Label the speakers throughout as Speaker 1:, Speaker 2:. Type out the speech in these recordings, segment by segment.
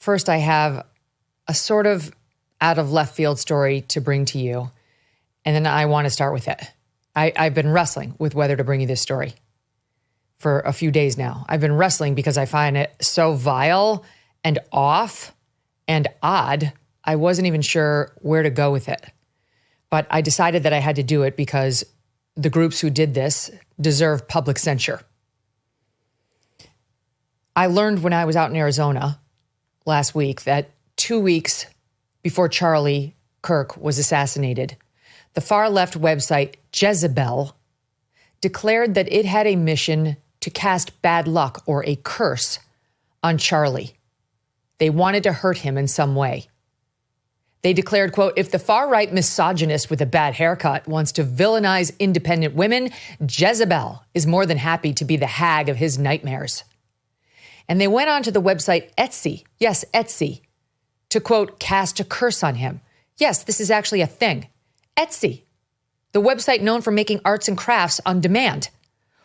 Speaker 1: First, I have a sort of out of left field story to bring to you, and then I want to start with it. I've been wrestling with whether to bring you this story for a few days now. I've been wrestling because I find it so vile and off and odd. I wasn't even sure where to go with it. But I decided that I had to do it because the groups who did this deserve public censure. I learned when I was out in Arizona last week that 2 weeks before Charlie Kirk was assassinated, the far-left website Jezebel declared that it had a mission to cast bad luck or a curse on Charlie. They wanted to hurt him in some way. They declared, quote, if the far-right misogynist with a bad haircut wants to villainize independent women, Jezebel is more than happy to be the hag of his nightmares. And they went on to the website Etsy, yes, Etsy, to, quote, cast a curse on him. Yes, this is actually a thing. Etsy, the website known for making arts and crafts on demand,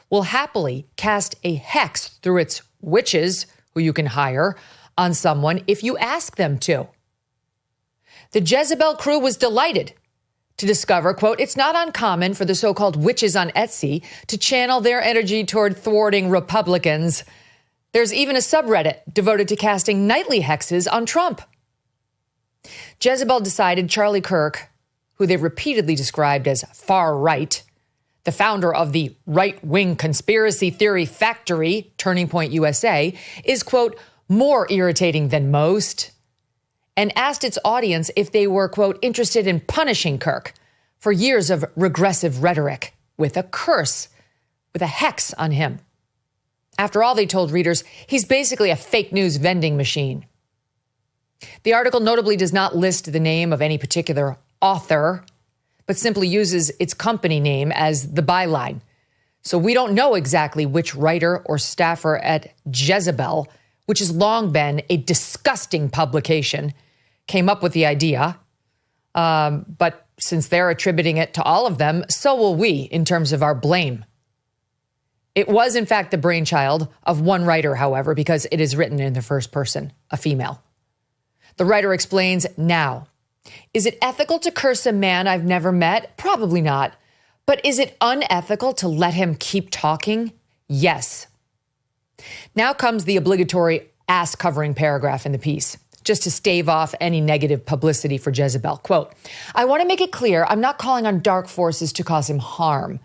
Speaker 1: will happily cast a hex through its witches, who you can hire, on someone if you ask them to. The Jezebel crew was delighted to discover, quote, it's not uncommon for the so-called witches on Etsy to channel their energy toward thwarting Republicans. There's even a subreddit devoted to casting nightly hexes on Trump. Jezebel decided Charlie Kirk, who they've repeatedly described as far-right, the founder of the right-wing conspiracy theory factory, Turning Point USA, is, quote, more irritating than most, and asked its audience if they were, quote, interested in punishing Kirk for years of regressive rhetoric with a curse, with a hex on him. After all, they told readers, he's basically a fake news vending machine. The article notably does not list the name of any particular author, but simply uses its company name as the byline. So we don't know exactly which writer or staffer at Jezebel, which has long been a disgusting publication, came up with the idea. But since they're attributing it to all of them, so will we in terms of our blame. It was, in fact, the brainchild of one writer, however, because it is written in the first person, a female. The writer explains now, is it ethical to curse a man I've never met? Probably not. But is it unethical to let him keep talking? Yes. Now comes the obligatory ass-covering paragraph in the piece, just to stave off any negative publicity for Jezebel. Quote, I want to make it clear I'm not calling on dark forces to cause him harm.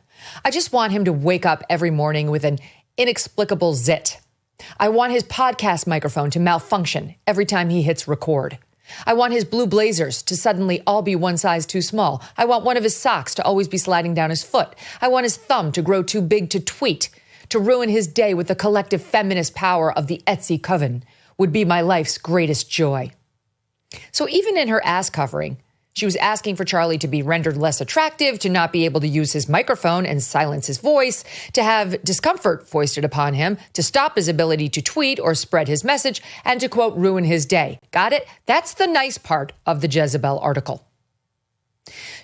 Speaker 1: I just want him to wake up every morning with an inexplicable zit. I want his podcast microphone to malfunction every time he hits record. I want his blue blazers to suddenly all be one size too small. I want one of his socks to always be sliding down his foot. I want his thumb to grow too big to tweet, to ruin his day with the collective feminist power of the Etsy coven would be my life's greatest joy. So even in her ass covering, she was asking for Charlie to be rendered less attractive, to not be able to use his microphone and silence his voice, to have discomfort foisted upon him, to stop his ability to tweet or spread his message, and to, quote, ruin his day. Got it? That's the nice part of the Jezebel article.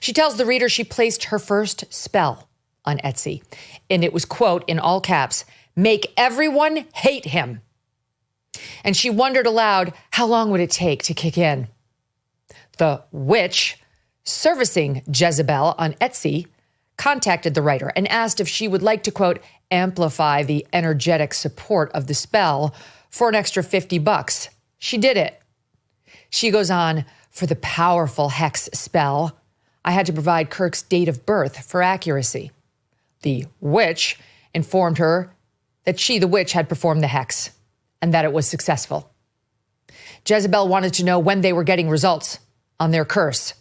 Speaker 1: She tells the reader she placed her first spell on Etsy, and it was, quote, in all caps, make everyone hate him. And she wondered aloud, how long would it take to kick in? The witch servicing Jezebel on Etsy contacted the writer and asked if she would like to, quote, amplify the energetic support of the spell for an extra $50. She did it. She goes on, for the powerful hex spell, I had to provide Kirk's date of birth for accuracy. The witch informed her that she, the witch, had performed the hex and that it was successful. Jezebel wanted to know when they were getting results on their curse.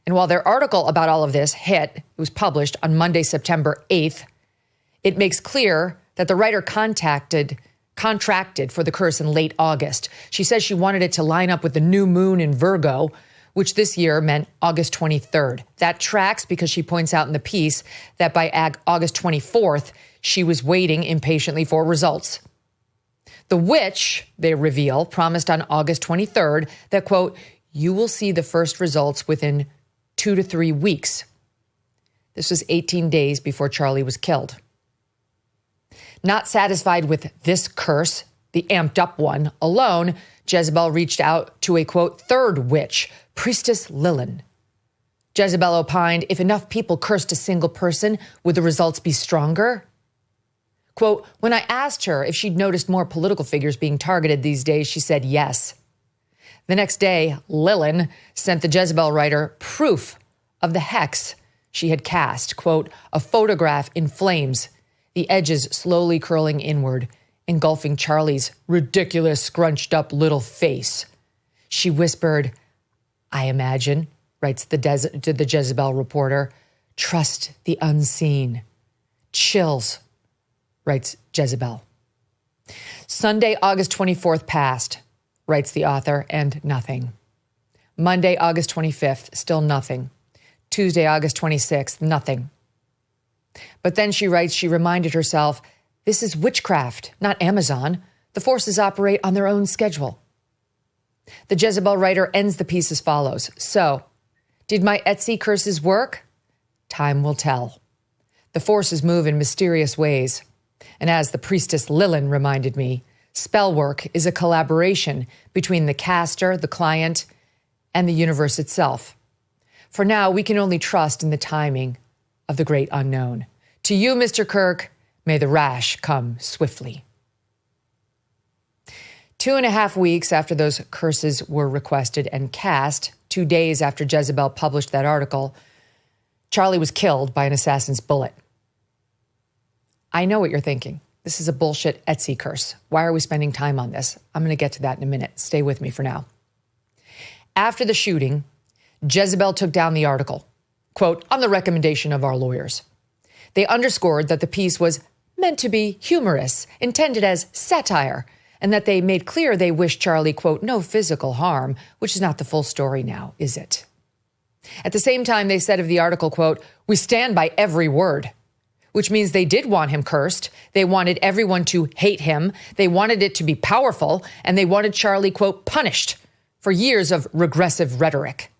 Speaker 1: And while their article about all of this it was published on Monday, September 8th, it makes clear that the writer contracted for the curse in late August. She says she wanted it to line up with the new moon in Virgo, which this year meant August 23rd. That tracks because she points out in the piece that by August 24th, she was waiting impatiently for results. The witch, they reveal, promised on August 23rd that, quote, you will see the first results within 2 to 3 weeks. This was 18 days before Charlie was killed. Not satisfied with this curse, the amped up one alone, Jezebel reached out to a, quote, third witch, Priestess Lilin. Jezebel opined, if enough people cursed a single person, would the results be stronger? Quote, when I asked her if she'd noticed more political figures being targeted these days, she said yes. The next day, Lilin sent the Jezebel writer proof of the hex she had cast, quote, a photograph in flames, the edges slowly curling inward, engulfing Charlie's ridiculous, scrunched up little face. She whispered, I imagine, writes the Jezebel reporter, trust the unseen. Chills, writes Jezebel. Sunday, August 24th passed, writes the author, and nothing. Monday, August 25th, still nothing. Tuesday, August 26th, nothing. But then she writes, she reminded herself, this is witchcraft, not Amazon. The forces operate on their own schedule. The Jezebel writer ends the piece as follows. So, did my Etsy curses work? Time will tell. The forces move in mysterious ways. And as the priestess Lilin reminded me, spell work is a collaboration between the caster, the client, and the universe itself. For now, we can only trust in the timing of the great unknown. To you, Mr. Kirk, may the rash come swiftly. 2.5 weeks after those curses were requested and cast, 2 days after Jezebel published that article, Charlie was killed by an assassin's bullet. I know what you're thinking. This is a bullshit Etsy curse. Why are we spending time on this? I'm going to get to that in a minute. Stay with me for now. After the shooting, Jezebel took down the article, quote, on the recommendation of our lawyers. They underscored that the piece was meant to be humorous, intended as satire, and that they made clear they wished Charlie, quote, no physical harm, which is not the full story now, is it? At the same time, they said of the article, quote, we stand by every word, which means they did want him cursed. They wanted everyone to hate him. They wanted it to be powerful, and they wanted Charlie, quote, punished for years of regressive rhetoric.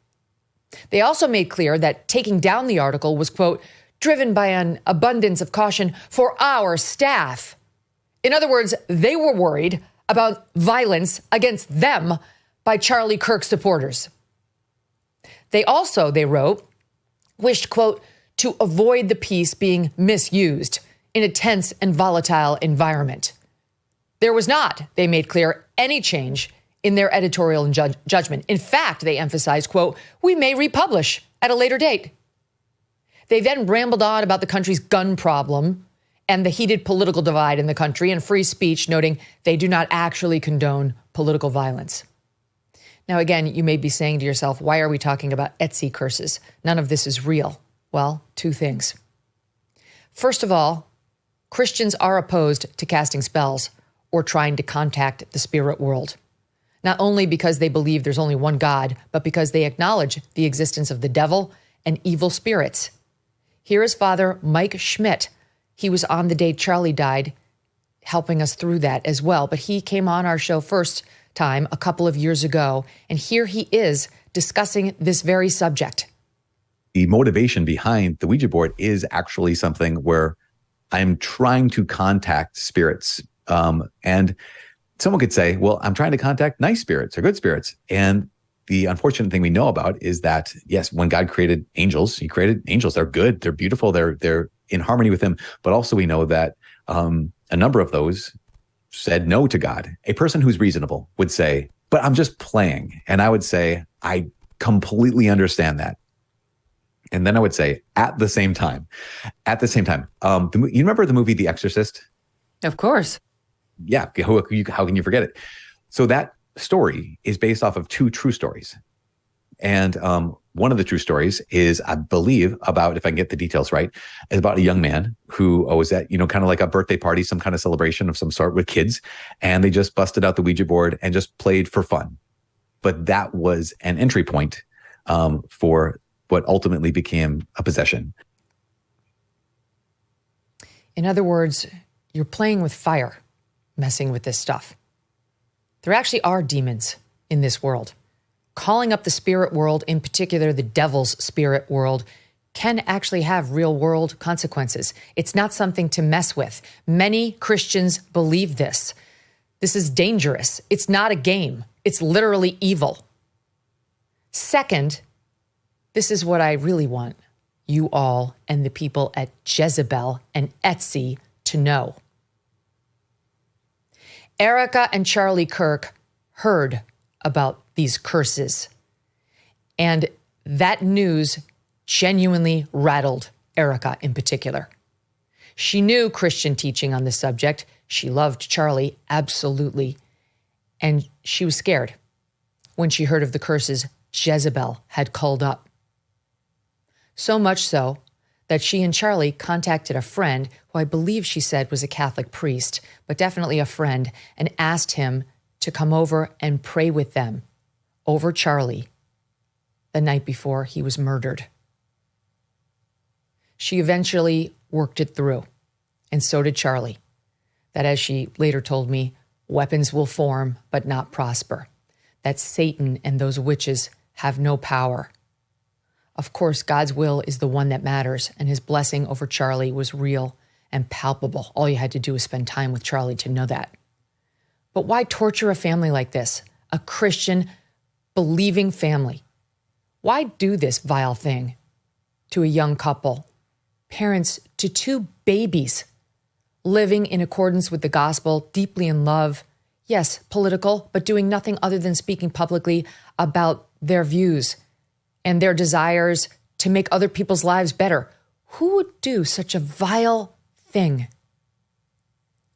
Speaker 1: They also made clear that taking down the article was, quote, driven by an abundance of caution for our staff. In other words, they were worried about violence against them by Charlie Kirk supporters. They also, they wrote, wished, quote, to avoid the piece being misused in a tense and volatile environment. There was not, they made clear, any change in their editorial and judgment. In fact, they emphasized, quote, we may republish at a later date. They then rambled on about the country's gun problem and the heated political divide in the country and free speech, noting they do not actually condone political violence. Now, again, you may be saying to yourself, why are we talking about Etsy curses? None of this is real. Well, 2 things. First of all, Christians are opposed to casting spells or trying to contact the spirit world. Not only because they believe there's only one God, but because they acknowledge the existence of the devil and evil spirits. Here is Father Mike Schmidt. He was on the day Charlie died, helping us through that as well. But he came on our show first time a couple of years ago, and here he is discussing this very subject.
Speaker 2: The motivation behind the Ouija board is actually something where I'm trying to contact spirits. And someone could say, well, I'm trying to contact nice spirits or good spirits. And the unfortunate thing we know about is that, yes, when God created angels, he created angels. They're good. They're beautiful. They're in harmony with him. But also we know that a number of those said no to God. A person who's reasonable would say, but I'm just playing. And I would say, I completely understand that. And then I would say, at the same time, you remember the movie The Exorcist?
Speaker 1: Of course.
Speaker 2: Yeah. How can you forget it? So that story is based off of 2 true stories. And one of the true stories is, I believe, about, if I can get the details right, is about a young man who was at, kind of like a birthday party, some kind of celebration of some sort with kids. And they just busted out the Ouija board and just played for fun. But that was an entry point for what ultimately became a possession.
Speaker 1: In other words, you're playing with fire, messing with this stuff. There actually are demons in this world. Calling up the spirit world, in particular the devil's spirit world, can actually have real world consequences. It's not something to mess with. Many Christians believe this. This is dangerous. It's not a game. It's literally evil. Second, this is what I really want you all and the people at Jezebel and Etsy to know. Erika and Charlie Kirk heard about these curses, and that news genuinely rattled Erika in particular. She knew Christian teaching on the subject. She loved Charlie, absolutely. And she was scared when she heard of the curses Jezebel had called up. So much so that she and Charlie contacted a friend who I believe she said was a Catholic priest, but definitely a friend, and asked him to come over and pray with them over Charlie the night before he was murdered. She eventually worked it through, and so did Charlie. That, as she later told me, weapons will form but not prosper. That Satan and those witches have no power. Of course, God's will is the one that matters, and his blessing over Charlie was real and palpable. All you had to do was spend time with Charlie to know that. But why torture a family like this? A Christian, believing family. Why do this vile thing to a young couple, parents to two babies, living in accordance with the gospel, deeply in love, yes, political, but doing nothing other than speaking publicly about their views and their desires to make other people's lives better? Who would do such a vile thing?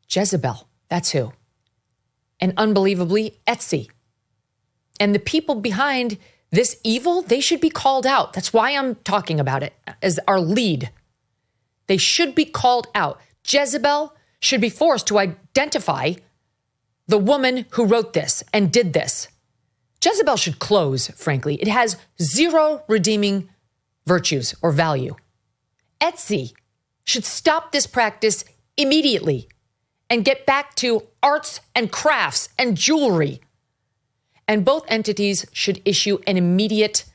Speaker 1: Jezebel, that's who. And unbelievably, Etsy. And the people behind this evil, they should be called out. That's why I'm talking about it as our lead. They should be called out. Jezebel should be forced to identify the woman who wrote this and did this. Jezebel should close, frankly. It has zero redeeming virtues or value. Etsy should stop this practice immediately and get back to arts and crafts and jewelry. And both entities should issue an immediate,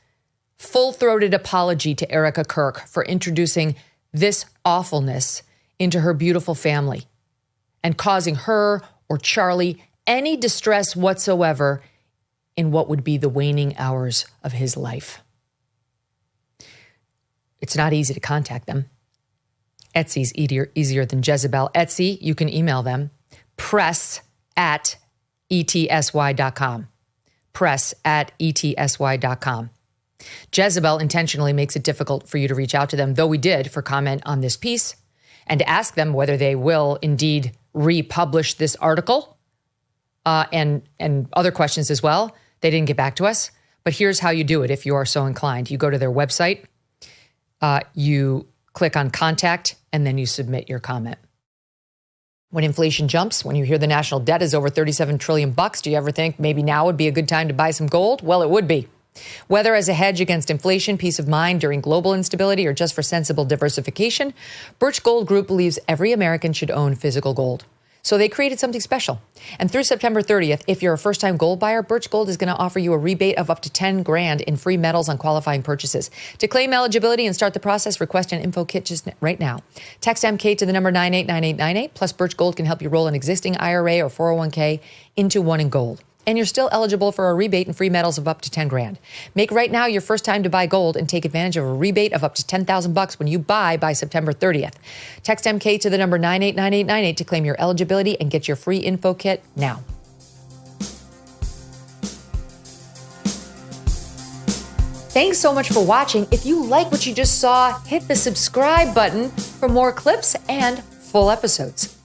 Speaker 1: full-throated apology to Erika Kirk for introducing this awfulness into her beautiful family and causing her or Charlie any distress whatsoever in what would be the waning hours of his life. It's not easy to contact them. Etsy's easier than Jezebel. Etsy, you can email them, press@etsy.com. press@etsy.com. Jezebel intentionally makes it difficult for you to reach out to them, though we did for comment on this piece, and to ask them whether they will indeed republish this article and other questions as well. They didn't get back to us, but here's how you do it if you are so inclined. You go to their website, you click on contact, and then you submit your comment. When inflation jumps, when you hear the national debt is over $37 trillion, do you ever think maybe now would be a good time to buy some gold? Well, it would be. Whether as a hedge against inflation, peace of mind during global instability, or just for sensible diversification, Birch Gold Group believes every American should own physical gold. So they created something special. And through September 30th, if you're a first-time gold buyer, Birch Gold is going to offer you a rebate of up to $10,000 in free metals on qualifying purchases. To claim eligibility and start the process, request an info kit just right now. Text MK to the number 989898. Plus, Birch Gold can help you roll an existing IRA or 401k into one in gold. And you're still eligible for a rebate and free metals of up to $10,000. Make right now your first time to buy gold and take advantage of a rebate of up to $10,000 when you buy by September 30th. Text MK to the number 989898 to claim your eligibility and get your free info kit now. Thanks so much for watching. If you like what you just saw, hit the subscribe button for more clips and full episodes.